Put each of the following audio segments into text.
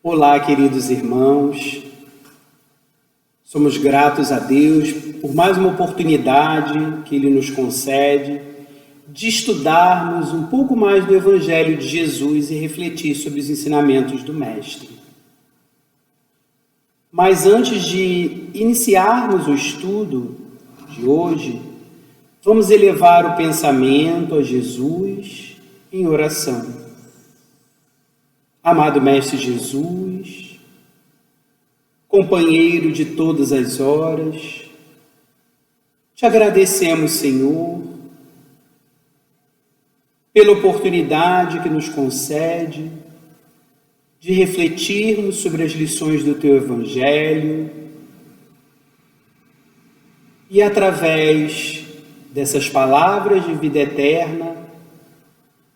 Olá, queridos irmãos. Somos gratos a Deus por mais uma oportunidade que Ele nos concede de estudarmos um pouco mais do Evangelho de Jesus e refletir sobre os ensinamentos do Mestre. Mas antes de iniciarmos o estudo de hoje, vamos elevar o pensamento a Jesus em oração. Amado Mestre Jesus, companheiro de todas as horas, te agradecemos, Senhor, pela oportunidade que nos concede de refletirmos sobre as lições do Teu Evangelho e, através dessas palavras de vida eterna,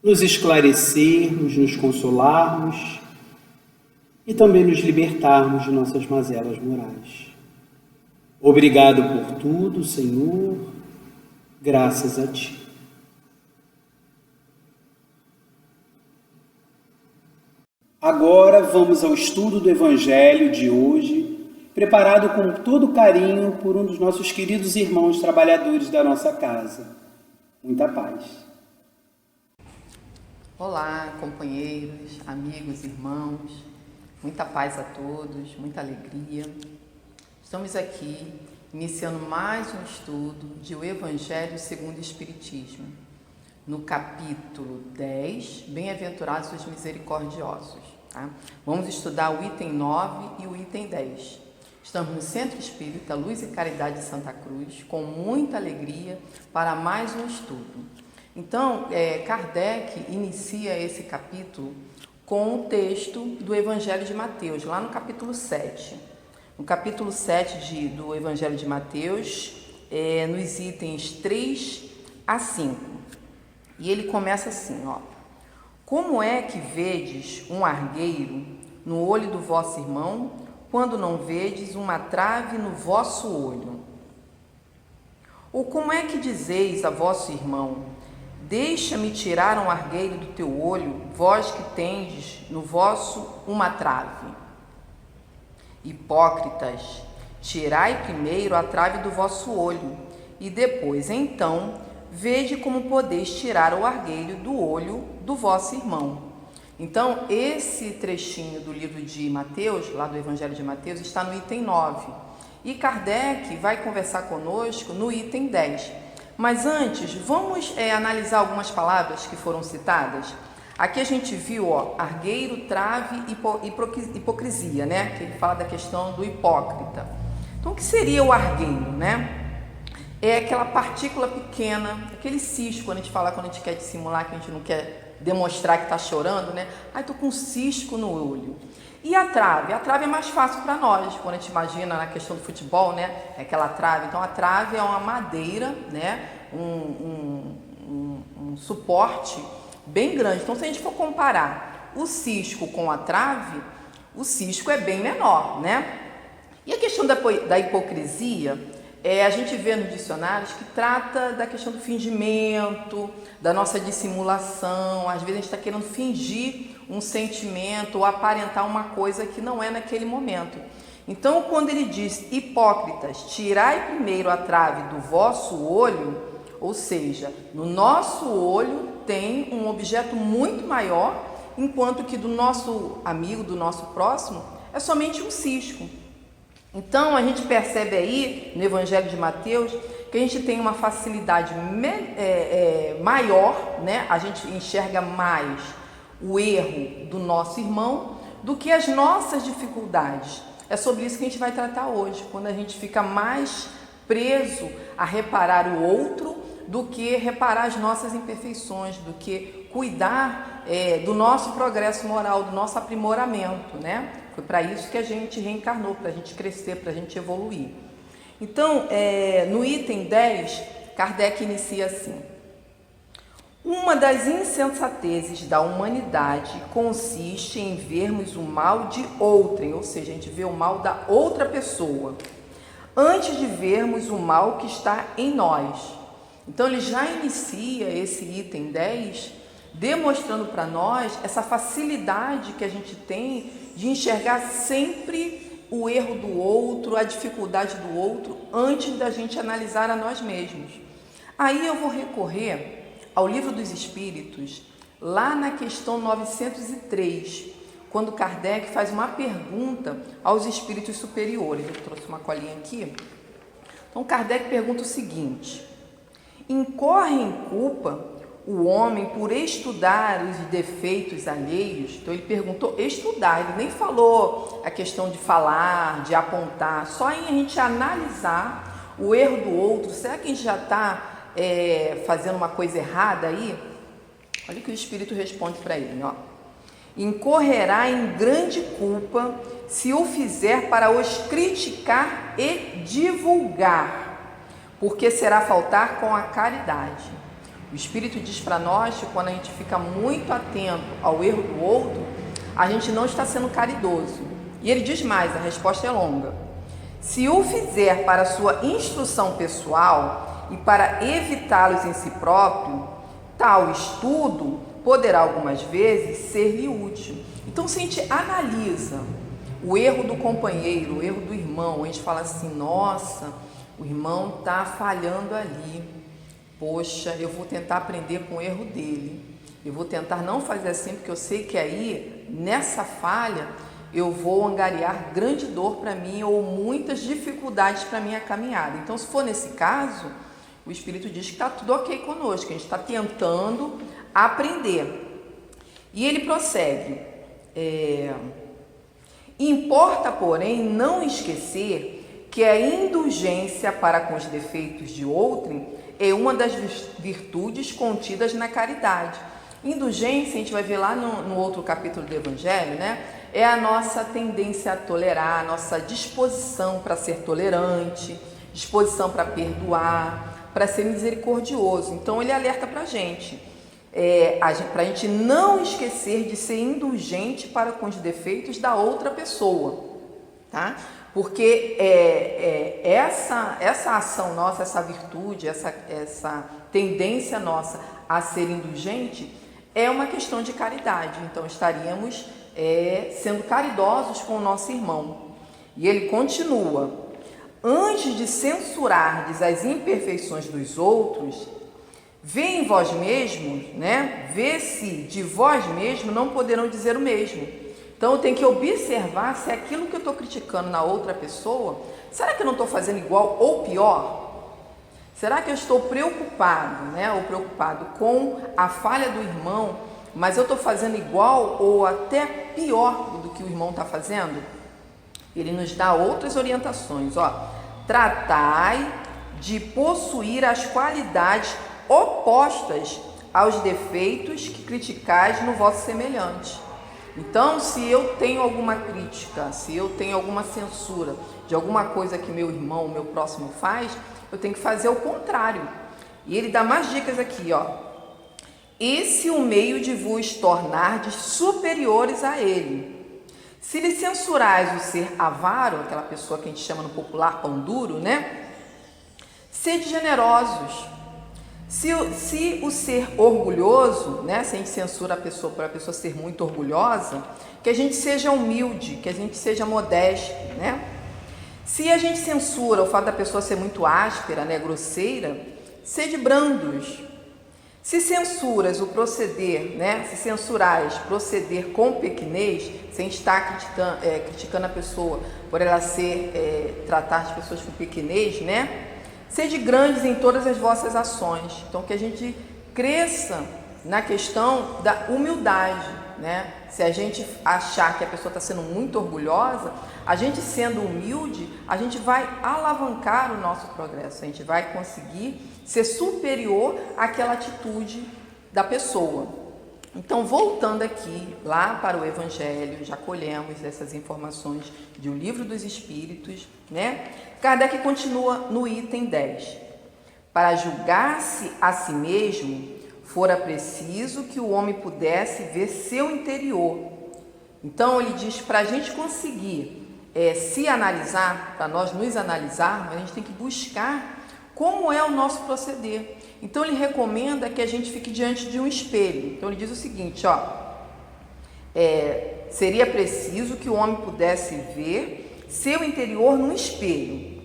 nos esclarecermos, nos consolarmos e também nos libertarmos de nossas mazelas morais. Obrigado por tudo, Senhor, graças a Ti. Agora vamos ao estudo do Evangelho de hoje, preparado com todo carinho por um dos nossos queridos irmãos trabalhadores da nossa casa. Muita paz. Olá, companheiros, amigos, irmãos, muita paz a todos, muita alegria. Estamos aqui iniciando mais um estudo de O Evangelho segundo o Espiritismo, no capítulo 10, Bem-aventurados os misericordiosos. Tá? Vamos estudar o item 9 e o item 10. Estamos no Centro Espírita Luz e Caridade de Santa Cruz, com muita alegria para mais um estudo. Então, Kardec inicia esse capítulo com o texto do Evangelho de Mateus, lá no capítulo 7. No capítulo 7 do Evangelho de Mateus, nos itens 3 a 5. E ele começa assim, ó. Como é que vedes um argueiro no olho do vosso irmão, quando não vedes uma trave no vosso olho? Ou como é que dizeis a vosso irmão: deixa-me tirar um argueiro do teu olho, vós que tendes no vosso uma trave? Hipócritas, tirai primeiro a trave do vosso olho, e depois, então, vede como podeis tirar o argueiro do olho do vosso irmão. Então, esse trechinho do livro de Mateus, lá do Evangelho de Mateus, está no item 9. E Kardec vai conversar conosco no item 10. Mas antes, vamos analisar algumas palavras que foram citadas. Aqui a gente viu, ó, argueiro, trave e hipocrisia, né? Que ele fala da questão do hipócrita. Então, o que seria o argueiro, né? É aquela partícula pequena, aquele cisco, quando a gente fala, quando a gente quer dissimular, que a gente não quer demonstrar que está chorando, né? Ai, tô com um cisco no olho. E a trave? A trave é mais fácil para nós, quando a gente imagina na questão do futebol, né? É aquela trave. Então, a trave é uma madeira, né? Um suporte bem grande. Então, se a gente for comparar o cisco com a trave, o cisco é bem menor, né? E a questão da hipocrisia, a gente vê nos dicionários que trata da questão do fingimento, da nossa dissimulação. Às vezes a gente está querendo fingir um sentimento ou aparentar uma coisa que não é naquele momento. Então, quando ele diz: hipócritas, tirai primeiro a trave do vosso olho, ou seja, no nosso olho tem um objeto muito maior, enquanto que do nosso amigo, do nosso próximo, é somente um cisco. Então, a gente percebe aí, no Evangelho de Mateus, que a gente tem uma facilidade maior, né? A gente enxerga mais o erro do nosso irmão do que as nossas dificuldades. É sobre isso que a gente vai tratar hoje, quando a gente fica mais preso a reparar o outro do que reparar as nossas imperfeições, do que cuidar do nosso progresso moral, do nosso aprimoramento, né? Foi para isso que a gente reencarnou, para a gente crescer, para a gente evoluir. Então, no item 10, Kardec inicia assim: uma das insensatezes da humanidade consiste em vermos o mal de outrem, ou seja, a gente vê o mal da outra pessoa, antes de vermos o mal que está em nós. Então, ele já inicia esse item 10 demonstrando para nós essa facilidade que a gente tem de enxergar sempre o erro do outro, a dificuldade do outro, antes da gente analisar a nós mesmos. Aí eu vou recorrer ao Livro dos Espíritos, lá na questão 903, quando Kardec faz uma pergunta aos espíritos superiores. Eu trouxe uma colinha aqui. Então Kardec pergunta o seguinte: incorre em culpa o homem por estudar os defeitos alheios? Então ele perguntou estudar, ele nem falou a questão de falar, de apontar, só em a gente analisar o erro do outro. Será que a gente já está fazendo uma coisa errada aí? Olha o que o Espírito responde para ele, ó. Incorrerá em grande culpa se o fizer para os criticar e divulgar, porque será faltar com a caridade. O Espírito diz para nós que quando a gente fica muito atento ao erro do outro, a gente não está sendo caridoso. E ele diz mais, a resposta é longa. Se o fizer para sua instrução pessoal e para evitá-los em si próprio, tal estudo poderá algumas vezes ser-lhe útil. Então, se a gente analisa o erro do companheiro, o erro do irmão, a gente fala assim: nossa, o irmão está falhando ali, poxa, eu vou tentar aprender com o erro dele, eu vou tentar não fazer assim, porque eu sei que aí, nessa falha, eu vou angariar grande dor para mim ou muitas dificuldades para a minha caminhada. Então, se for nesse caso, o Espírito diz que está tudo ok conosco, que a gente está tentando aprender. E ele prossegue: importa, porém, não esquecer que a indulgência para com os defeitos de outrem é uma das virtudes contidas na caridade. Indulgência, a gente vai ver lá no outro capítulo do Evangelho, né? É a nossa tendência a tolerar, a nossa disposição para ser tolerante, disposição para perdoar, para ser misericordioso. Então ele alerta para a gente, para a gente não esquecer de ser indulgente para com os defeitos da outra pessoa, tá? Porque essa ação nossa, essa virtude, essa tendência nossa a ser indulgente é uma questão de caridade. Então estaríamos sendo caridosos com o nosso irmão. E ele continua: antes de censurardes as imperfeições dos outros, vê em vós mesmos, né? Vê se de vós mesmos não poderão dizer o mesmo. Então eu tenho que observar se aquilo que eu estou criticando na outra pessoa, será que eu não estou fazendo igual ou pior? Será que eu estou preocupado, né? Ou preocupado com a falha do irmão, mas eu estou fazendo igual ou até pior do que o irmão está fazendo? Ele nos dá outras orientações, ó. Tratai de possuir as qualidades opostas aos defeitos que criticais no vosso semelhante. Então, se eu tenho alguma crítica, se eu tenho alguma censura de alguma coisa que meu irmão, meu próximo faz, eu tenho que fazer o contrário. E ele dá mais dicas aqui, ó. Esse o meio de vos tornardes superiores a ele. Se lhe censurais o ser avaro, aquela pessoa que a gente chama no popular pão duro, né? Sede generosos. Se o ser orgulhoso, né? Se a gente censura a pessoa para a pessoa ser muito orgulhosa, que a gente seja humilde, que a gente seja modesto, né? Se a gente censura o fato da pessoa ser muito áspera, né? Grosseira, sede brandos. Se censuras o proceder, né? Se censurais proceder com pequenez, se a gente está criticando a pessoa por ela tratar as pessoas com pequenez, né? Sede grandes em todas as vossas ações. Então, que a gente cresça na questão da humildade, né? Se a gente achar que a pessoa está sendo muito orgulhosa, a gente sendo humilde, a gente vai alavancar o nosso progresso, a gente vai conseguir ser superior àquela atitude da pessoa. Então, voltando aqui lá para o Evangelho, já colhemos essas informações do Livro dos Espíritos, né? Kardec continua no item 10. Para julgar-se a si mesmo, fora preciso que o homem pudesse ver seu interior. Então, ele diz, para a gente conseguir se analisar, para nós nos analisarmos, a gente tem que buscar como é o nosso proceder. Então, ele recomenda que a gente fique diante de um espelho. Então, ele diz o seguinte, ó, seria preciso que o homem pudesse ver seu interior num espelho,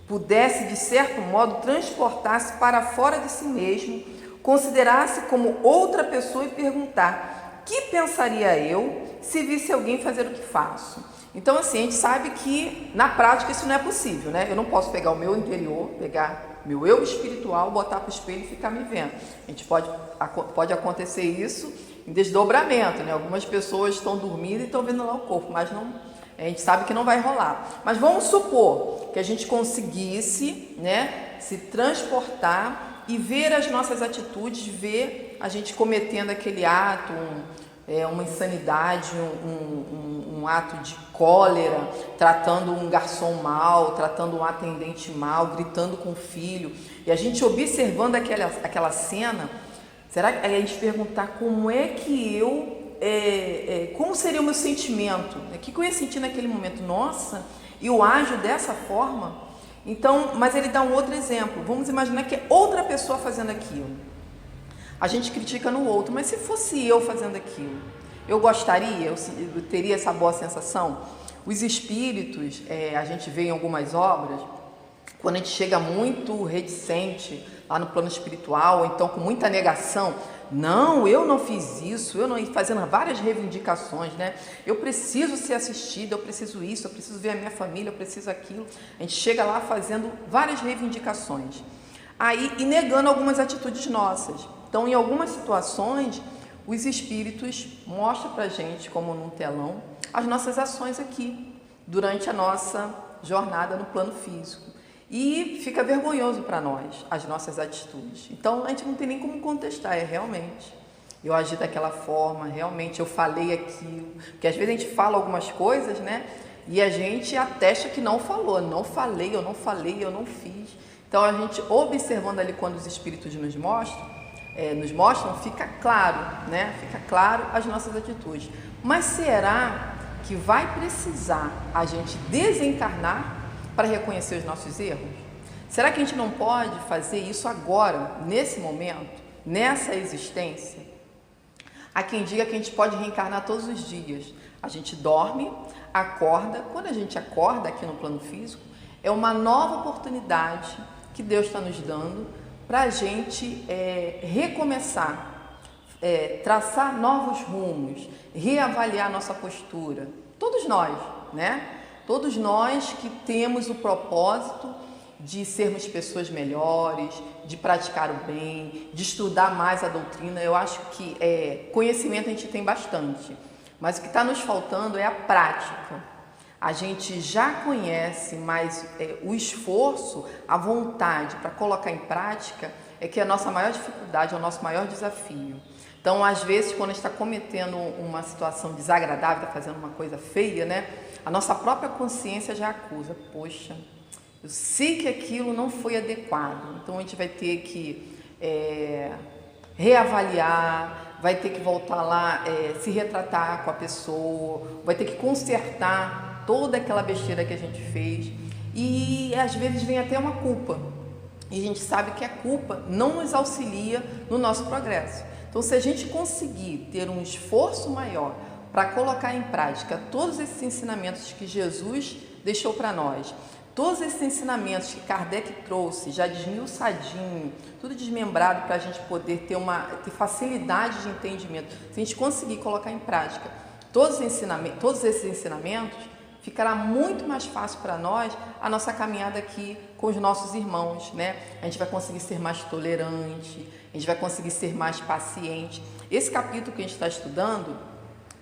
pudesse de certo modo transportar-se para fora de si mesmo, considerasse como outra pessoa e perguntar: que pensaria eu se visse alguém fazer o que faço? Então, assim, a gente sabe que na prática isso não é possível, né? Eu não posso pegar o meu interior, pegar meu eu espiritual, botar para o espelho e ficar me vendo. A gente pode acontecer isso em desdobramento, né? Algumas pessoas estão dormindo e estão vendo lá o corpo, mas não, a gente sabe que não vai rolar. Mas vamos supor que a gente conseguisse, né, se transportar e ver as nossas atitudes, ver a gente cometendo aquele ato, uma insanidade, um ato de cólera, tratando um garçom mal, tratando um atendente mal, gritando com o filho, e a gente observando aquela cena. Será que a gente perguntar como é que como seria o meu sentimento? O que eu ia sentir naquele momento? Nossa, eu ajo dessa forma? Então, mas ele dá um outro exemplo. Vamos imaginar que é outra pessoa fazendo aquilo. A gente critica no outro, mas se fosse eu fazendo aquilo, eu gostaria, eu teria essa boa sensação? Os espíritos, a gente vê em algumas obras, quando a gente chega muito reticente lá no plano espiritual, ou então com muita negação, não, eu não fiz isso, eu não, fazendo várias reivindicações, né? Eu preciso ser assistida, eu preciso isso, eu preciso ver a minha família, eu preciso aquilo. A gente chega lá fazendo várias reivindicações, aí, e negando algumas atitudes nossas. Então, em algumas situações, os espíritos mostram pra gente, como num telão, as nossas ações aqui, durante a nossa jornada no plano físico. E fica vergonhoso para nós, as nossas atitudes. Então, a gente não tem nem como contestar, realmente. Eu agi daquela forma, realmente, eu falei aquilo. Porque às vezes a gente fala algumas coisas, né? E a gente atesta que não falou. Não falei, eu não fiz. Então, a gente observando ali quando os espíritos nos mostram, fica claro, né? Fica claro as nossas atitudes. Mas será que vai precisar a gente desencarnar para reconhecer os nossos erros? Será que a gente não pode fazer isso agora, nesse momento, nessa existência? Há quem diga que a gente pode reencarnar todos os dias. A gente dorme, acorda. Quando a gente acorda aqui no plano físico, é uma nova oportunidade que Deus está nos dando para a gente recomeçar, traçar novos rumos, reavaliar nossa postura. Todos nós, né? Todos nós que temos o propósito de sermos pessoas melhores, de praticar o bem, de estudar mais a doutrina. Eu acho que conhecimento a gente tem bastante, mas o que está nos faltando é a prática. A gente já conhece, mas o esforço, a vontade para colocar em prática é que é a nossa maior dificuldade, é o nosso maior desafio. Então, às vezes, quando a gente está cometendo uma situação desagradável, está fazendo uma coisa feia, né? A nossa própria consciência já acusa. Poxa, eu sei que aquilo não foi adequado. Então, a gente vai ter que reavaliar, vai ter que voltar lá, se retratar com a pessoa, vai ter que consertar toda aquela besteira que a gente fez. E, às vezes, vem até uma culpa. E a gente sabe que a culpa não nos auxilia no nosso progresso. Então, se a gente conseguir ter um esforço maior para colocar em prática todos esses ensinamentos que Jesus deixou para nós, todos esses ensinamentos que Kardec trouxe, já desmiuçadinho, tudo desmembrado para a gente poder ter facilidade de entendimento, se a gente conseguir colocar em prática todos esses ensinamentos, ficará muito mais fácil para nós a nossa caminhada aqui com os nossos irmãos, né? A gente vai conseguir ser mais tolerante, a gente vai conseguir ser mais paciente. Esse capítulo que a gente está estudando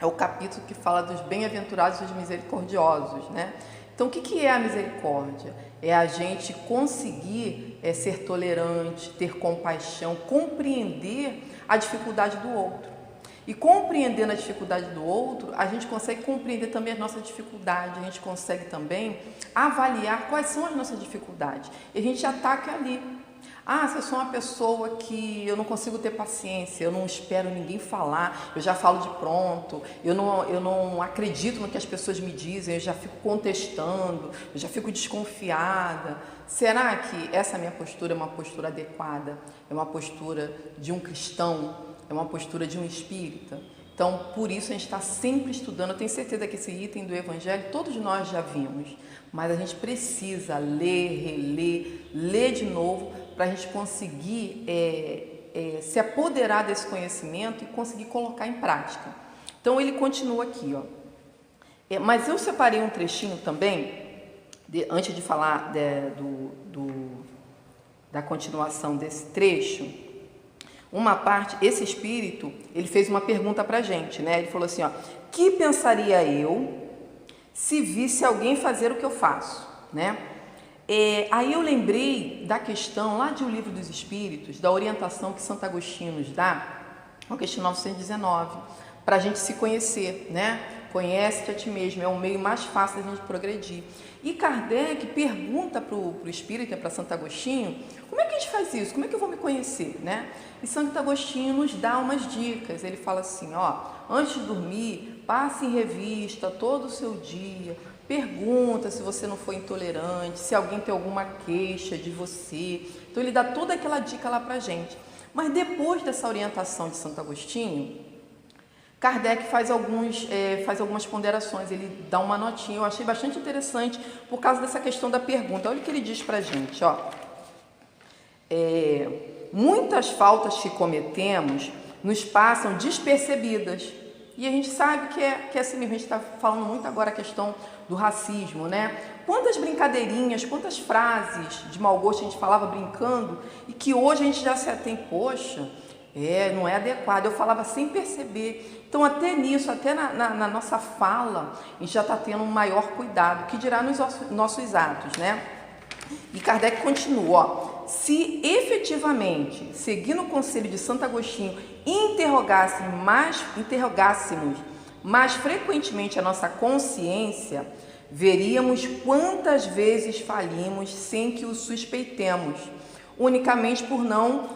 é o capítulo que fala dos bem-aventurados e dos misericordiosos, né? Então, o que é a misericórdia? É a gente conseguir ser tolerante, ter compaixão, compreender a dificuldade do outro. E compreendendo a dificuldade do outro, a gente consegue compreender também a nossa dificuldade, a gente consegue também avaliar quais são as nossas dificuldades. E a gente ataca ali. Se eu sou uma pessoa que eu não consigo ter paciência, eu não espero ninguém falar, eu já falo de pronto, eu não acredito no que as pessoas me dizem, eu já fico contestando, eu já fico desconfiada. Será que essa minha postura é uma postura adequada? É uma postura de um cristão? É uma postura de um espírita? Então, por isso a gente está sempre estudando. Eu tenho certeza que esse item do Evangelho todos nós já vimos, mas a gente precisa ler, reler, ler de novo para a gente conseguir se apoderar desse conhecimento e conseguir colocar em prática. Então, ele continua aqui, ó. Mas eu separei um trechinho também, antes de falar da continuação desse trecho. Uma parte, esse espírito, ele fez uma pergunta para a gente, né? Ele falou assim, ó, que pensaria eu se visse alguém fazer o que eu faço, né? Aí eu lembrei da questão lá de O Livro dos Espíritos, da orientação que Santo Agostinho nos dá, a questão 919, para a gente se conhecer, né? Conhece-te a ti mesmo, é o meio mais fácil da gente progredir. E Kardec pergunta para o Espírito, para Santo Agostinho, como é que a gente faz isso? Como é que eu vou me conhecer, né? E Santo Agostinho nos dá umas dicas. Ele fala assim, ó, antes de dormir, passe em revista todo o seu dia, pergunta se você não foi intolerante, se alguém tem alguma queixa de você. Então ele dá toda aquela dica lá para a gente. Mas depois dessa orientação de Santo Agostinho, Kardec faz algumas ponderações, ele dá uma notinha, eu achei bastante interessante por causa dessa questão da pergunta. Olha o que ele diz para a gente, ó. Muitas faltas que cometemos nos passam despercebidas. E a gente sabe que é assim mesmo, a gente está falando muito agora a questão do racismo, né? Quantas brincadeirinhas, quantas frases de mau gosto a gente falava brincando e que hoje a gente já se atém, poxa, não é adequado. Eu falava sem perceber. Então, até nisso, até na nossa fala, a gente já está tendo um maior cuidado, que dirá nos nossos atos, né? E Kardec continua, ó, se efetivamente, seguindo o conselho de Santo Agostinho, interrogássemos mais frequentemente a nossa consciência, veríamos quantas vezes falimos sem que o suspeitemos, unicamente por não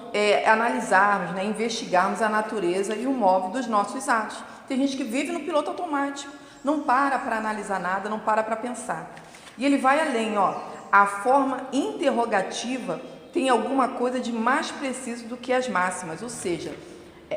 analisarmos, né, investigarmos a natureza e o móvel dos nossos atos. Tem gente que vive no piloto automático, não para analisar nada, não para pensar. E ele vai além, ó, a forma interrogativa tem alguma coisa de mais preciso do que as máximas, ou seja,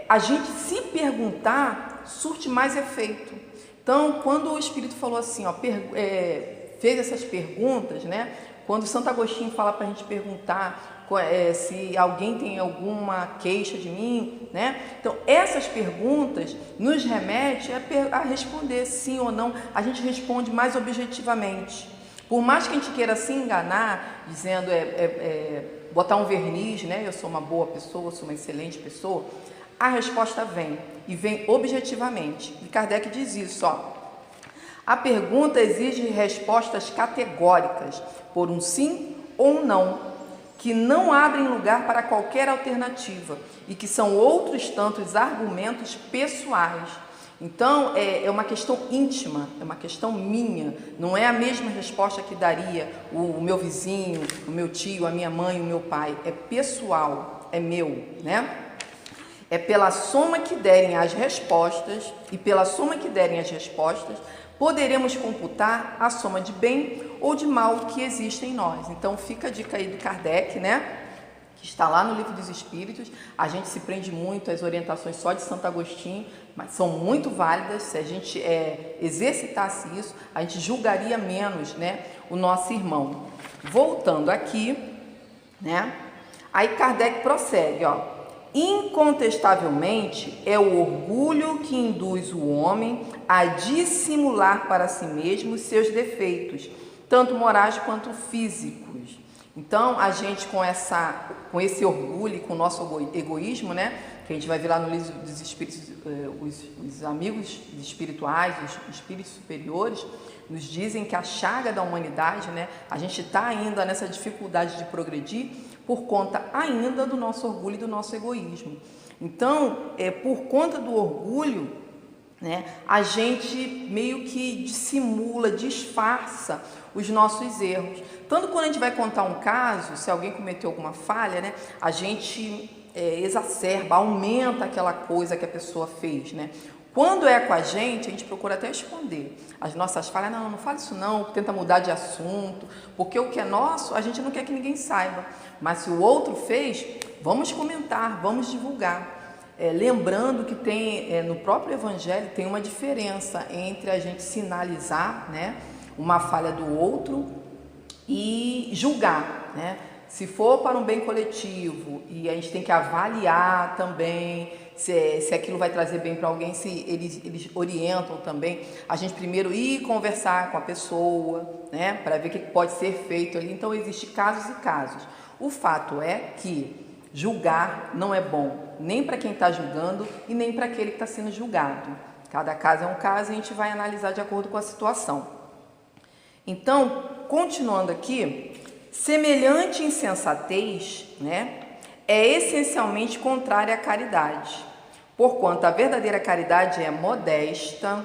a gente se perguntar surte mais efeito. Então, quando o Espírito falou assim, ó, fez essas perguntas, né? Quando Santo Agostinho fala para a gente perguntar se alguém tem alguma queixa de mim, né? Então, essas perguntas nos remete a responder sim ou não. A gente responde mais objetivamente. Por mais que a gente queira se enganar, dizendo, botar um verniz, né? Eu sou uma boa pessoa, eu sou uma excelente pessoa, a resposta vem, e vem objetivamente. E Kardec diz isso, ó. A pergunta exige respostas categóricas, por um sim ou um não, que não abrem lugar para qualquer alternativa e que são outros tantos argumentos pessoais. Então, é uma questão íntima, é uma questão minha, não é a mesma resposta que daria o meu vizinho, o meu tio, a minha mãe, o meu pai, é pessoal, é meu, né? É pela soma que derem as respostas, e pela soma que derem as respostas, poderemos computar a soma de bem ou de mal que existe em nós. Então, fica a dica aí do Kardec, né? Que está lá no Livro dos Espíritos. A gente se prende muito às orientações só de Santo Agostinho, mas são muito válidas. Se a gente exercitasse isso, a gente julgaria menos, né, o nosso irmão. Voltando aqui, né? Aí Kardec prossegue, ó. Incontestavelmente é o orgulho que induz o homem a dissimular para si mesmo seus defeitos, tanto morais quanto físicos. Então, a gente com esse orgulho e com o nosso egoísmo, né, que a gente vai ver lá no Livro dos Espíritos, os amigos espirituais, os espíritos superiores, nos dizem que a chaga da humanidade, né, a gente está ainda nessa dificuldade de progredir por conta ainda do nosso orgulho e do nosso egoísmo. Então, por conta do orgulho, né, a gente meio que dissimula, disfarça os nossos erros. Tanto quando a gente vai contar um caso, se alguém cometeu alguma falha, né, a gente exacerba, aumenta aquela coisa que a pessoa fez, né? Quando é com a gente procura até esconder as nossas falhas. Não fala isso não, tenta mudar de assunto, porque o que é nosso, a gente não quer que ninguém saiba. Mas se o outro fez, vamos comentar, vamos divulgar. lembrando que tem, no próprio Evangelho, tem uma diferença entre a gente sinalizar, né, uma falha do outro e julgar, né? Se for para um bem coletivo e a gente tem que avaliar também se aquilo vai trazer bem para alguém, se eles orientam também, a gente primeiro ir conversar com a pessoa, né, para ver o que pode ser feito ali. Então, existem casos e casos. O fato é que julgar não é bom, nem para quem está julgando e nem para aquele que está sendo julgado. Cada caso é um caso e a gente vai analisar de acordo com a situação. Então, continuando aqui, semelhante insensatez, né, é essencialmente contrária à caridade, porquanto a verdadeira caridade é modesta,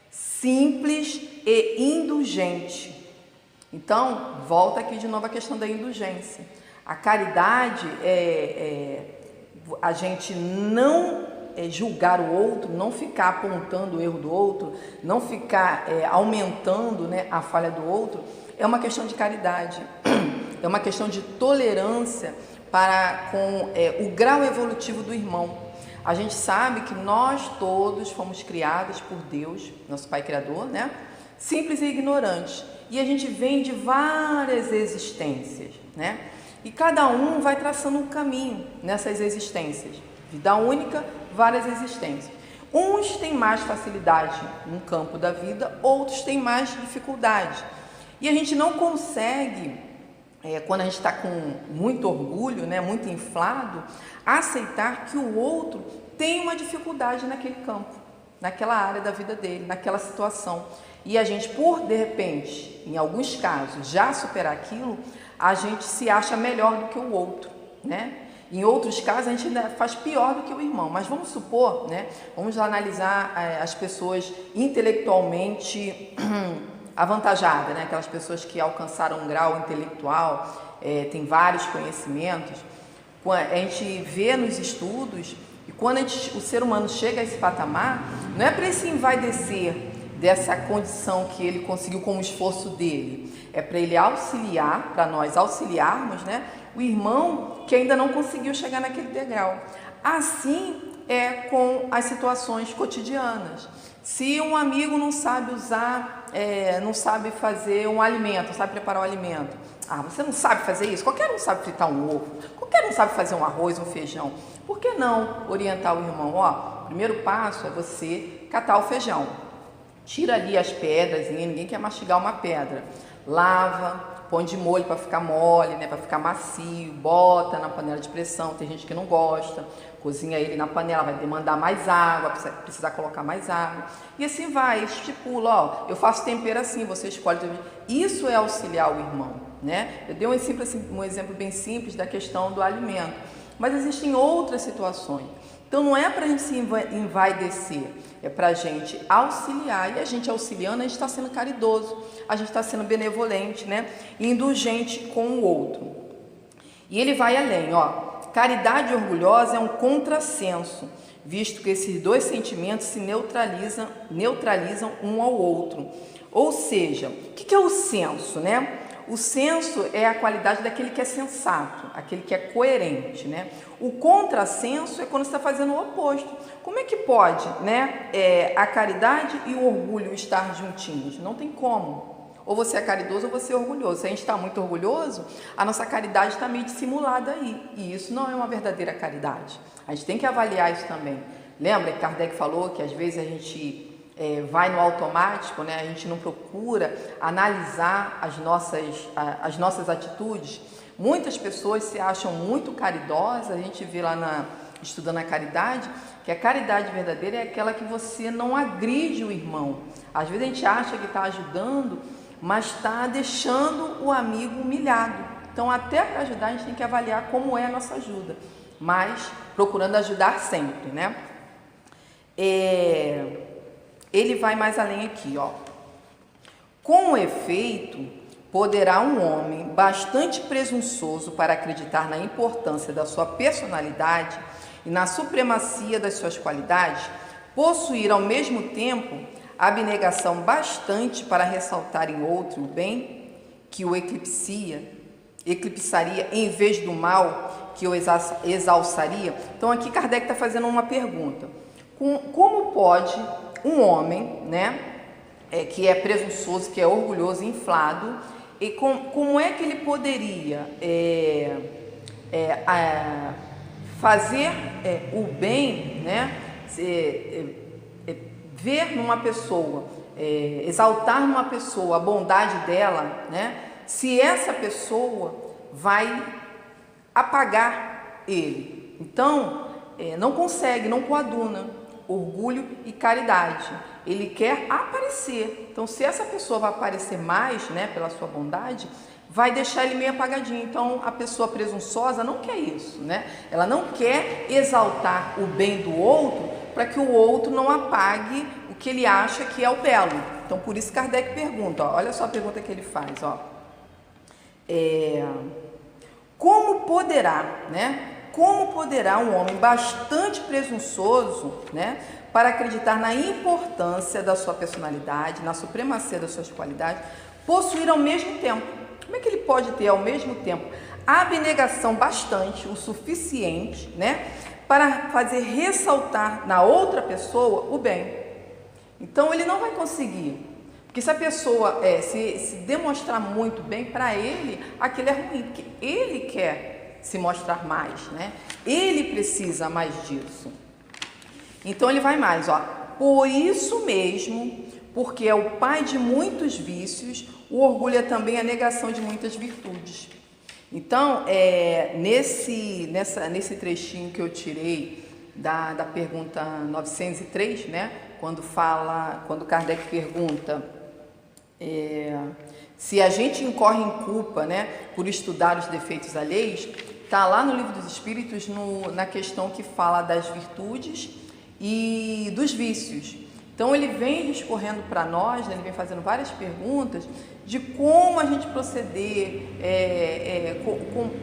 simples e indulgente. Então, volta aqui de novo a questão da indulgência. A caridade a gente não julgar o outro, não ficar apontando o erro do outro, não ficar aumentando, né, a falha do outro, é uma questão de caridade, é uma questão de tolerância para com o grau evolutivo do irmão. A gente sabe que nós todos fomos criados por Deus, nosso Pai Criador, né? Simples e ignorantes. E a gente vem de várias existências, né? E cada um vai traçando um caminho nessas existências. Vida única, várias existências. Uns têm mais facilidade no campo da vida, outros têm mais dificuldade. E a gente não consegue, quando a gente está com muito orgulho, né, muito inflado, aceitar que o outro tem uma dificuldade naquele campo, naquela área da vida dele, naquela situação. E a gente, por de repente, em alguns casos, já superar aquilo, a gente se acha melhor do que o outro, né? Em outros casos, a gente ainda faz pior do que o irmão. Mas vamos supor, né? Vamos analisar as pessoas intelectualmente avantajadas, né? Aquelas pessoas que alcançaram um grau intelectual, têm vários conhecimentos. A gente vê nos estudos, e quando o ser humano chega a esse patamar, não é para ele se envaidecer dessa condição que ele conseguiu com o esforço dele, é para ele auxiliar, para nós auxiliarmos, né, o irmão que ainda não conseguiu chegar naquele degrau. Assim é com as situações cotidianas. Se um amigo não sabe usar, não sabe fazer um alimento, não sabe preparar um alimento, você não sabe fazer isso? Qualquer um sabe fritar um ovo, qualquer um sabe fazer um arroz, um feijão. Por que não orientar o irmão? O primeiro passo é você catar o feijão. Tira ali as pedras, ninguém quer mastigar uma pedra. Lava, põe de molho para ficar mole, né, para ficar macio, bota na panela de pressão, tem gente que não gosta, cozinha ele na panela, vai demandar mais água, precisar colocar mais água. E assim vai, estipula, eu faço tempero assim, você escolhe. Isso é auxiliar o irmão, né? Eu dei um exemplo bem simples da questão do alimento, mas existem outras situações. Então não é para a gente se envaidecer, é para a gente auxiliar. E a gente auxiliando, a gente está sendo caridoso, a gente está sendo benevolente, né? Indulgente com o outro. E ele vai além, caridade orgulhosa é um contrassenso, visto que esses dois sentimentos se neutralizam um ao outro. Ou seja, o que é o senso, né? O senso é a qualidade daquele que é sensato, aquele que é coerente, né? O contrassenso é quando você está fazendo o oposto. Como é que pode, né, a caridade e o orgulho estar juntinhos? Não tem como. Ou você é caridoso ou você é orgulhoso. Se a gente está muito orgulhoso, a nossa caridade está meio dissimulada aí. E isso não é uma verdadeira caridade. A gente tem que avaliar isso também. Lembra que Kardec falou que às vezes a gente vai no automático, né? A gente não procura analisar as nossas atitudes. Muitas pessoas se acham muito caridosas. A gente vê lá estudando a caridade, que a caridade verdadeira é aquela que você não agride o irmão. Às vezes a gente acha que está ajudando, mas está deixando o amigo humilhado. Então, até para ajudar, a gente tem que avaliar como é a nossa ajuda, mas procurando ajudar sempre, né? Ele vai mais além aqui, Com efeito, poderá um homem bastante presunçoso para acreditar na importância da sua personalidade e na supremacia das suas qualidades, possuir ao mesmo tempo abnegação bastante para ressaltar em outro o bem que o eclipsia, eclipsaria em vez do mal que o exalçaria? Então aqui Kardec está fazendo uma pergunta. Como pode um homem, né, que é presunçoso, que é orgulhoso, inflado, e como é que ele poderia fazer o bem, né, ver numa pessoa, exaltar numa pessoa a bondade dela, né, se essa pessoa vai apagar ele? Então, não consegue, não coaduna orgulho e caridade. Ele quer aparecer. Então, se essa pessoa vai aparecer mais, né, pela sua bondade, vai deixar ele meio apagadinho. Então, a pessoa presunçosa não quer isso, né? Ela não quer exaltar o bem do outro para que o outro não apague o que ele acha que é o belo. Então, por isso Kardec pergunta, ó, olha só a pergunta que ele faz, ó. Como poderá, né? Como poderá um homem bastante presunçoso, né, para acreditar na importância da sua personalidade, na supremacia das suas qualidades, possuir ao mesmo tempo? Como é que ele pode ter ao mesmo tempo a abnegação bastante, o suficiente, né, para fazer ressaltar na outra pessoa o bem? Então ele não vai conseguir, porque se a pessoa se demonstrar muito bem, para ele aquilo é ruim, porque ele quer se mostrar mais, né? Ele precisa mais disso. Então ele vai mais, ó. Por isso mesmo, porque é o pai de muitos vícios, o orgulho é também a negação de muitas virtudes. Então, nesse trechinho que eu tirei da pergunta 903, né? Quando Kardec pergunta se a gente incorre em culpa, né, por estudar os defeitos alheios, está lá no Livro dos Espíritos, na questão que fala das virtudes e dos vícios. Então ele vem discorrendo para nós, né, ele vem fazendo várias perguntas de como a gente proceder,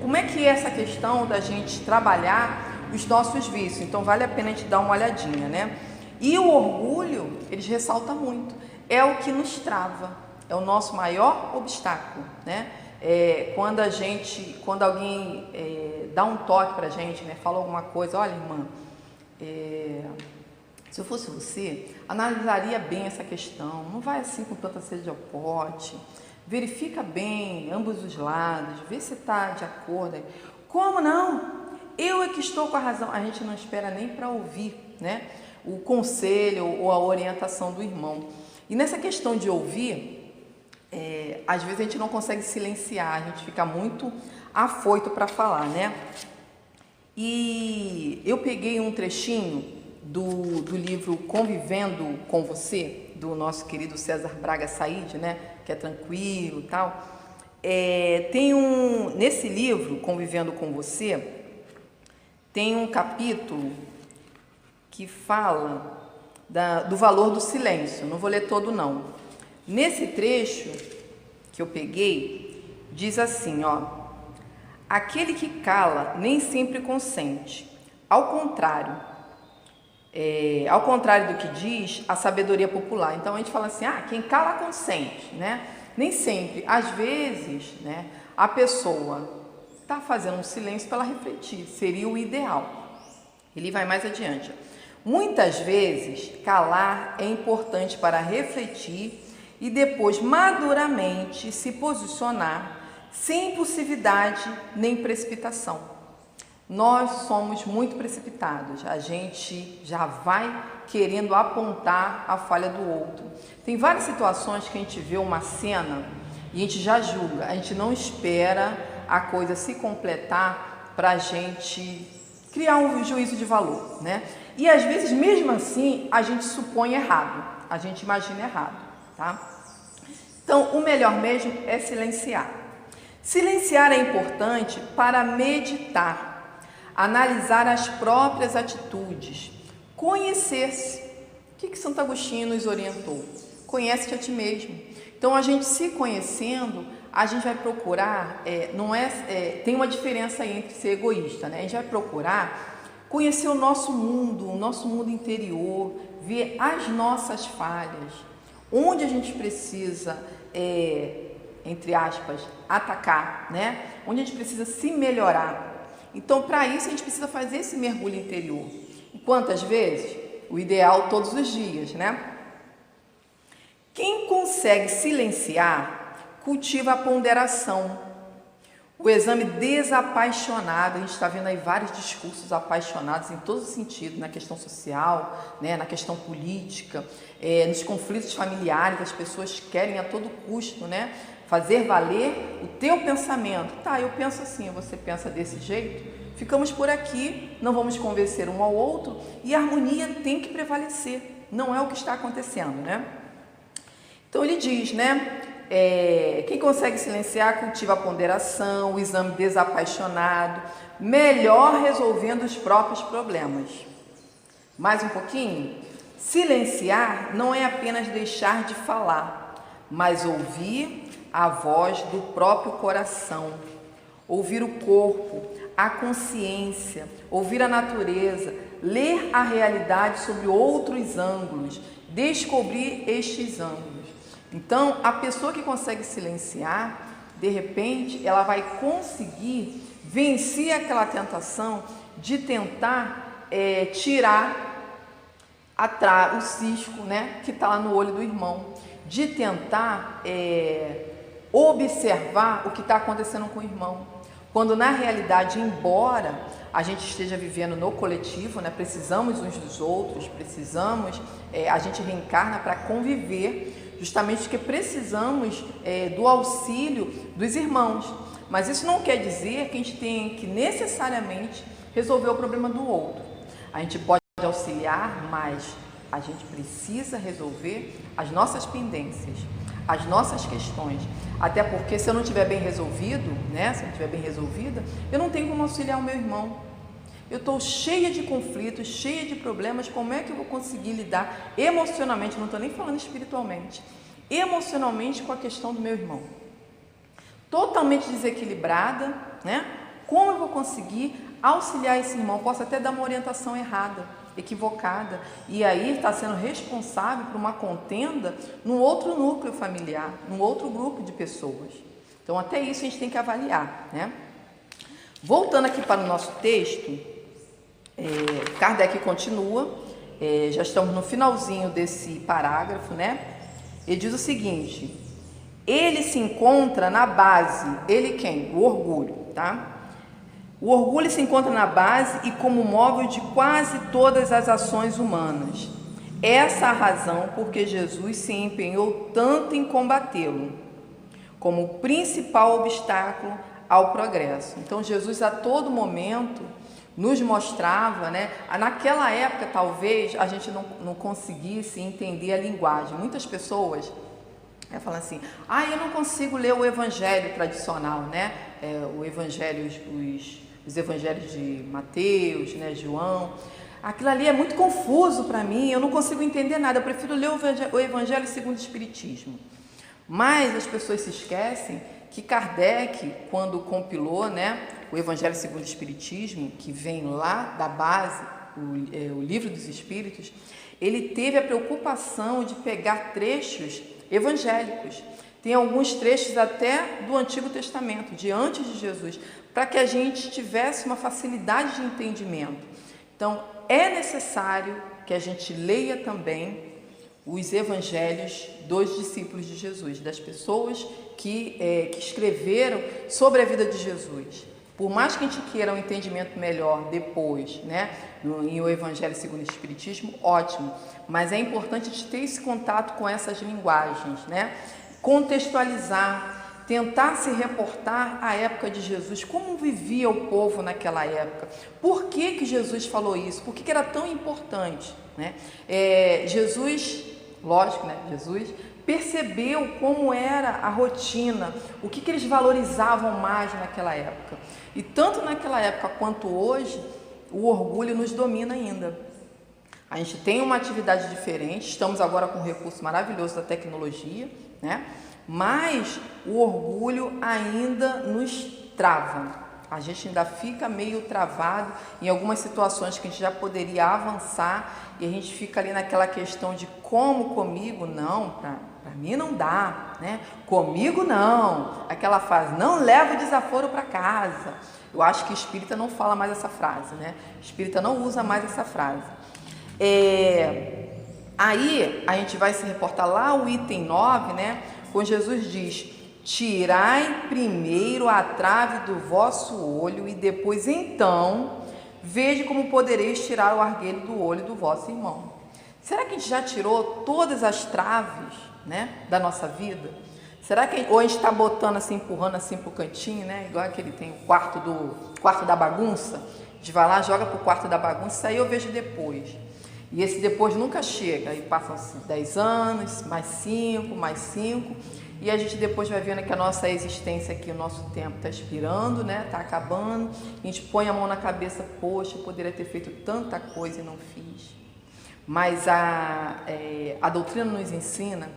como é que é essa questão da gente trabalhar os nossos vícios. Então vale a pena a gente dar uma olhadinha, né? E o orgulho, eles ressaltam muito, é o que nos trava, é o nosso maior obstáculo, né? Quando alguém dá um toque para a gente, né, fala alguma coisa, olha, irmã, se eu fosse você, analisaria bem essa questão, não vai assim com tanta sede ao pote, verifica bem ambos os lados, vê se está de acordo. Como não? Eu é que estou com a razão. A gente não espera nem para ouvir, né, o conselho ou a orientação do irmão. E nessa questão de ouvir, às vezes a gente não consegue silenciar, a gente fica muito afoito para falar, né? E eu peguei um trechinho do livro Convivendo com Você, do nosso querido César Braga Said, né? Que é tranquilo e tal. Nesse livro, Convivendo com Você, tem um capítulo que fala do valor do silêncio. Não vou ler todo, não. Nesse trecho que eu peguei, diz assim, ó: aquele que cala nem sempre consente. Ao contrário do que diz a sabedoria popular. Então a gente fala assim, quem cala consente, né? Nem sempre. Às vezes, né, a pessoa está fazendo um silêncio para ela refletir, seria o ideal. Ele vai mais adiante. Muitas vezes, calar é importante para refletir e depois maduramente se posicionar sem impulsividade nem precipitação. Nós somos muito precipitados, a gente já vai querendo apontar a falha do outro. Tem várias situações que a gente vê uma cena e a gente já julga, a gente não espera a coisa se completar para a gente criar um juízo de valor, né? E às vezes, mesmo assim, a gente supõe errado, a gente imagina errado, tá? Então, o melhor mesmo é silenciar. Silenciar é importante para meditar, analisar as próprias atitudes, conhecer-se. O que Santo Agostinho nos orientou? Conhece-te a ti mesmo. Então, a gente se conhecendo, a gente vai procurar, tem uma diferença aí entre ser egoísta, né? A gente vai procurar conhecer o nosso mundo interior, ver as nossas falhas, onde a gente precisa entre aspas, atacar, né? Onde a gente precisa se melhorar. Então, para isso, a gente precisa fazer esse mergulho interior. E quantas vezes? O ideal todos os dias, né? Quem consegue silenciar, cultiva a ponderação. O exame desapaixonado, a gente está vendo aí vários discursos apaixonados em todos os sentidos, na questão social, né, na questão política, nos conflitos familiares, as pessoas querem a todo custo, né, fazer valer o teu pensamento. Tá, eu penso assim, você pensa desse jeito, ficamos por aqui, não vamos convencer um ao outro e a harmonia tem que prevalecer, não é o que está acontecendo, né? Então ele diz, né? Quem consegue silenciar cultiva a ponderação, o exame desapaixonado, melhor resolvendo os próprios problemas. Mais um pouquinho? Silenciar não é apenas deixar de falar, mas ouvir a voz do próprio coração, ouvir o corpo, a consciência, ouvir a natureza, ler a realidade sob outros ângulos, descobrir estes ângulos. Então, a pessoa que consegue silenciar, de repente, ela vai conseguir vencer aquela tentação de tentar tirar o cisco, né, que está lá no olho do irmão, de tentar observar o que está acontecendo com o irmão. Quando, na realidade, embora a gente esteja vivendo no coletivo, né, precisamos uns dos outros, a gente reencarna para conviver, justamente porque precisamos do auxílio dos irmãos. Mas isso não quer dizer que a gente tem que necessariamente resolver o problema do outro. A gente pode auxiliar, mas a gente precisa resolver as nossas pendências, as nossas questões. Até porque se eu não estiver bem resolvido, né, se eu não estiver bem resolvida, eu não tenho como auxiliar o meu irmão. Eu estou cheia de conflitos, cheia de problemas, como é que eu vou conseguir lidar emocionalmente, não estou nem falando espiritualmente, emocionalmente com a questão do meu irmão? Totalmente desequilibrada, né? Como eu vou conseguir auxiliar esse irmão? Posso até dar uma orientação errada, equivocada, e aí está sendo responsável por uma contenda num outro núcleo familiar, num outro grupo de pessoas. Então, até isso a gente tem que avaliar, né? Voltando aqui para o nosso texto, Kardec continua, já estamos no finalzinho desse parágrafo, né? Ele diz o seguinte: ele se encontra na base, ele quem? O orgulho, tá? O orgulho se encontra na base e como móvel de quase todas as ações humanas. Essa é a razão porque Jesus se empenhou tanto em combatê-lo, como o principal obstáculo ao progresso. Então, Jesus a todo momento nos mostrava, né? Naquela época, talvez, a gente não conseguisse entender a linguagem. Muitas pessoas falam assim, eu não consigo ler o evangelho tradicional, né? O evangelho, os evangelhos de Mateus, né? João. Aquilo ali é muito confuso para mim, eu não consigo entender nada, eu prefiro ler o evangelho segundo o Espiritismo. Mas as pessoas se esquecem que Kardec, quando compilou, né, o Evangelho segundo o Espiritismo, que vem lá da base, o Livro dos Espíritos, ele teve a preocupação de pegar trechos evangélicos. Tem alguns trechos até do Antigo Testamento, de antes de Jesus, para que a gente tivesse uma facilidade de entendimento. Então, é necessário que a gente leia também os evangelhos dos discípulos de Jesus, das pessoas que escreveram sobre a vida de Jesus. Por mais que a gente queira um entendimento melhor depois, né, em o Evangelho segundo o Espiritismo, ótimo, mas é importante a gente ter esse contato com essas linguagens, né, contextualizar, tentar se reportar à época de Jesus, como vivia o povo naquela época, por que Jesus falou isso, por que era tão importante, né? Jesus, lógico, né, Jesus percebeu como era a rotina, o que eles valorizavam mais naquela época. E tanto naquela época quanto hoje, o orgulho nos domina ainda. A gente tem uma atividade diferente, estamos agora com um recurso maravilhoso da tecnologia, né? Mas o orgulho ainda nos trava. A gente ainda fica meio travado em algumas situações que a gente já poderia avançar e a gente fica ali naquela questão de como comigo, não, para mim não dá, né? Comigo não. Aquela frase, não leva o desaforo para casa. Eu acho que espírita não fala mais essa frase, né? Espírita não usa mais essa frase. Aí a gente vai se reportar lá o item 9, né? Quando Jesus diz: tirai primeiro a trave do vosso olho e depois então veja como podereis tirar o argueiro do olho do vosso irmão. Será que a gente já tirou todas as traves, né, da nossa vida? Será que ou a gente está botando assim, empurrando assim pro cantinho, né? Igual aquele tem o quarto da bagunça. A gente vai lá, joga pro quarto da bagunça, isso aí eu vejo depois. E esse depois nunca chega. Aí passam-se 10 anos, mais 5, mais 5. E a gente depois vai vendo que a nossa existência aqui, o nosso tempo está expirando, né? Está acabando. A gente põe a mão na cabeça, poxa, eu poderia ter feito tanta coisa e não fiz. Mas a doutrina nos ensina,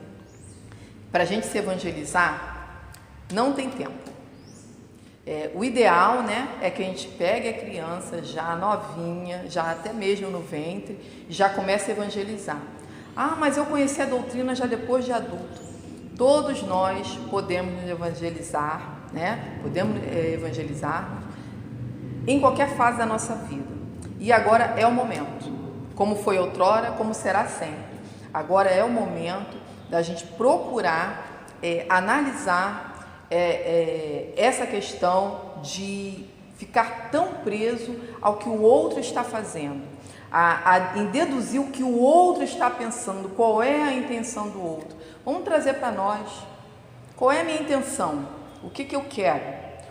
para a gente se evangelizar, não tem tempo. O ideal, né, é que a gente pegue a criança já novinha, já até mesmo no ventre, já comece a evangelizar. Ah, mas eu conheci a doutrina já depois de adulto. Todos nós podemos evangelizar, né? Podemos evangelizar em qualquer fase da nossa vida. E agora é o momento. Como foi outrora, como será sempre. Agora é o momento da gente procurar analisar essa questão de ficar tão preso ao que o outro está fazendo, em deduzir o que o outro está pensando, qual é a intenção do outro. Vamos trazer para nós, qual é a minha intenção, o que eu quero,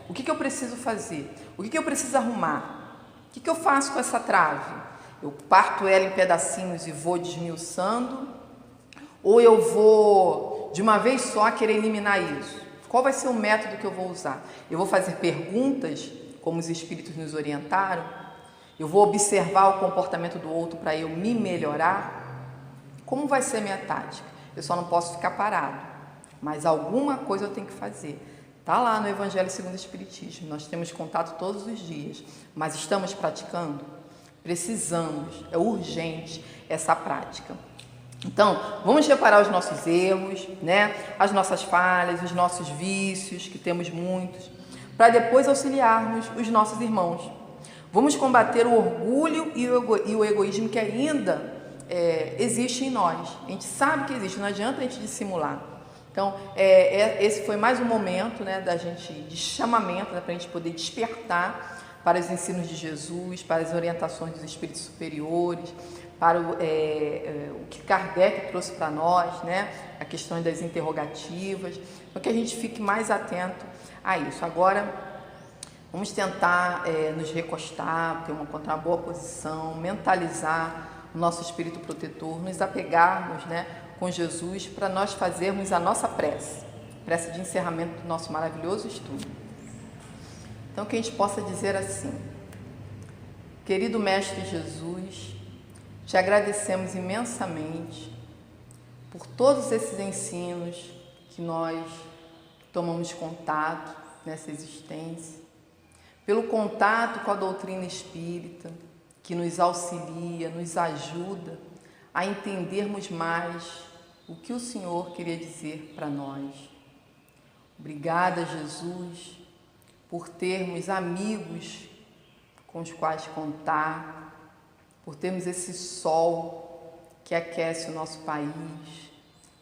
o que eu preciso fazer, o que eu preciso arrumar, o que eu faço com essa trave? Eu parto ela em pedacinhos e vou desmiuçando, ou eu vou de uma vez só querer eliminar isso? Qual vai ser o método que eu vou usar? Eu vou fazer perguntas, como os espíritos nos orientaram? Eu vou observar o comportamento do outro para eu me melhorar? Como vai ser a minha tática? Eu só não posso ficar parado, mas alguma coisa eu tenho que fazer. Está lá no Evangelho segundo o Espiritismo, nós temos contato todos os dias, mas estamos praticando? Precisamos, é urgente essa prática. Então, vamos reparar os nossos erros, né? As nossas falhas, os nossos vícios, que temos muitos, para depois auxiliarmos os nossos irmãos. Vamos combater o orgulho e o egoísmo que ainda existe em nós. A gente sabe que existe, não adianta a gente dissimular. Então, esse foi mais um momento, né, da gente, de chamamento, né, para a gente poder despertar para os ensinos de Jesus, para as orientações dos espíritos superiores, para o que Kardec trouxe para nós, né, a questão das interrogativas, para que a gente fique mais atento a isso. Agora, vamos tentar nos recostar, encontrar uma boa posição, mentalizar o nosso espírito protetor, nos apegarmos, né, com Jesus para nós fazermos a nossa prece de encerramento do nosso maravilhoso estudo. Então, que a gente possa dizer assim: querido Mestre Jesus, te agradecemos imensamente por todos esses ensinos que nós tomamos contato nessa existência, pelo contato com a doutrina espírita, que nos auxilia, nos ajuda a entendermos mais o que o Senhor queria dizer para nós. Obrigada, Jesus, por termos amigos com os quais contar, por termos esse sol que aquece o nosso país,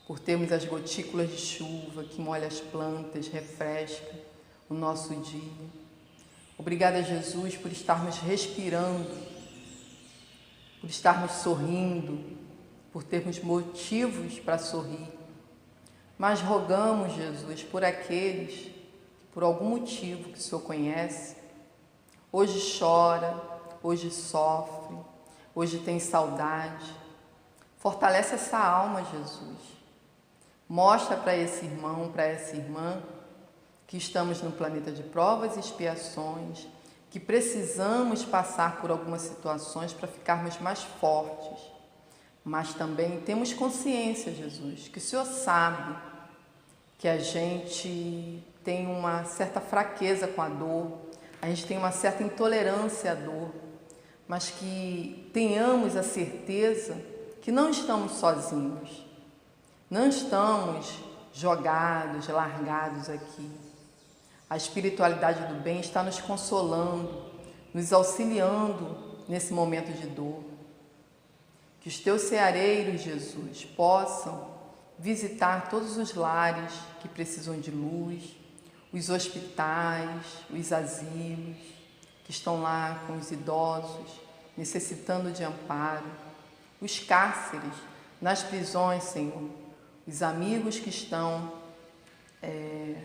por termos as gotículas de chuva que molham as plantas, refresca o nosso dia. Obrigada, Jesus, por estarmos respirando, por estarmos sorrindo, por termos motivos para sorrir. Mas rogamos, Jesus, por aqueles que, por algum motivo que o Senhor conhece, hoje chora, hoje sofre, hoje tem saudade. Fortalece essa alma, Jesus. Mostra para esse irmão, para essa irmã, que estamos no planeta de provas e expiações, que precisamos passar por algumas situações para ficarmos mais fortes. Mas também temos consciência, Jesus, que o Senhor sabe que a gente tem uma certa fraqueza com a dor, a gente tem uma certa intolerância à dor, mas que tenhamos a certeza que não estamos sozinhos. Não estamos jogados, largados aqui. A espiritualidade do bem está nos consolando, nos auxiliando nesse momento de dor. Que os teus ceareiros, Jesus, possam visitar todos os lares que precisam de luz, os hospitais, os asilos, que estão lá com os idosos, necessitando de amparo, os cárceres, nas prisões, Senhor, os amigos que estão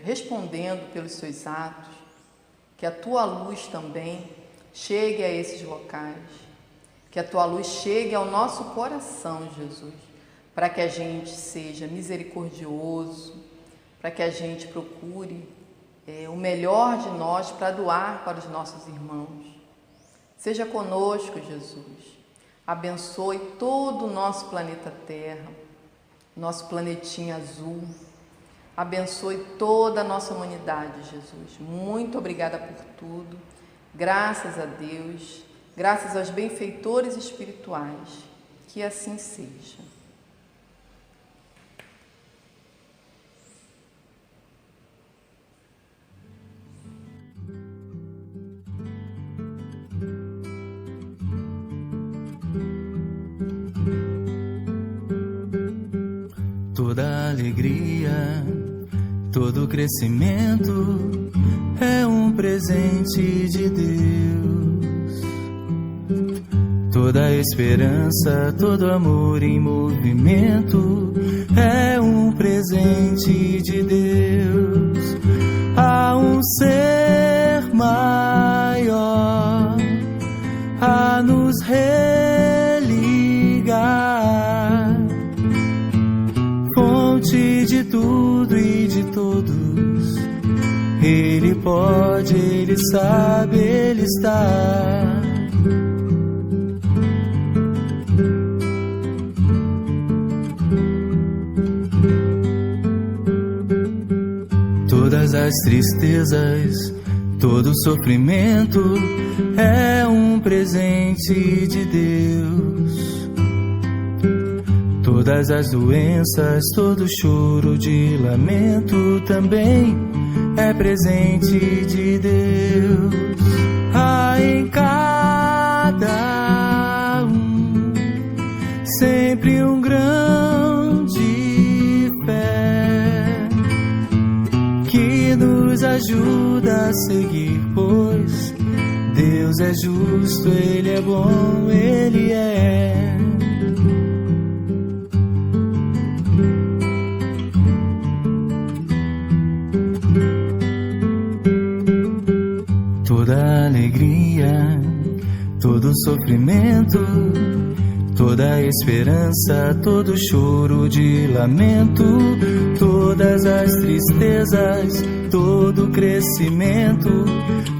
respondendo pelos seus atos, que a Tua luz também chegue a esses locais, que a Tua luz chegue ao nosso coração, Jesus, para que a gente seja misericordioso, para que a gente procure o melhor de nós para doar para os nossos irmãos. Seja conosco, Jesus. Abençoe todo o nosso planeta Terra, nosso planetinha azul. Abençoe toda a nossa humanidade, Jesus. Muito obrigada por tudo. Graças a Deus, graças aos benfeitores espirituais. Que assim seja. Toda alegria, todo crescimento é um presente de Deus. Toda esperança, todo amor em movimento é um presente de Deus. Há um ser maior a nos religar, fonte de tudo e de todos. Ele pode, Ele sabe, Ele está. Todas as tristezas, todo sofrimento é um presente de Deus. Todas as doenças, todo choro de lamento também é presente de Deus. Há em cada um sempre um grão de fé que nos ajuda a seguir, pois Deus é justo, Ele é bom, Ele é. Toda alegria, todo sofrimento, toda esperança, todo choro de lamento, todas as tristezas, todo crescimento,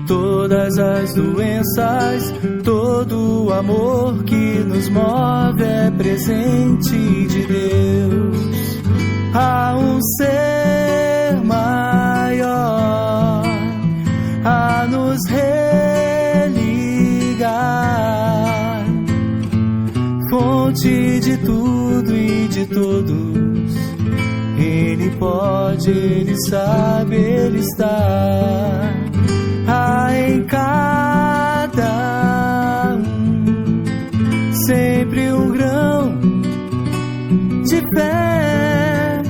todas as doenças, todo o amor que nos move é presente de Deus. Há um ser maior a nos religar, fonte de tudo e de todos. Ele pode, Ele sabe, Ele está. Há em cada um sempre um grão de fé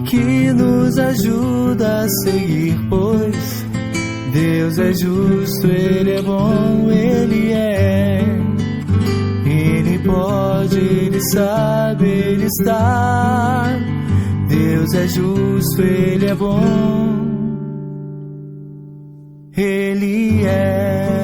que nos ajuda a seguir, pois Deus é justo, Ele é bom, Ele é. Ele pode, Ele sabe, Ele está. Deus é justo, Ele é bom, Ele é.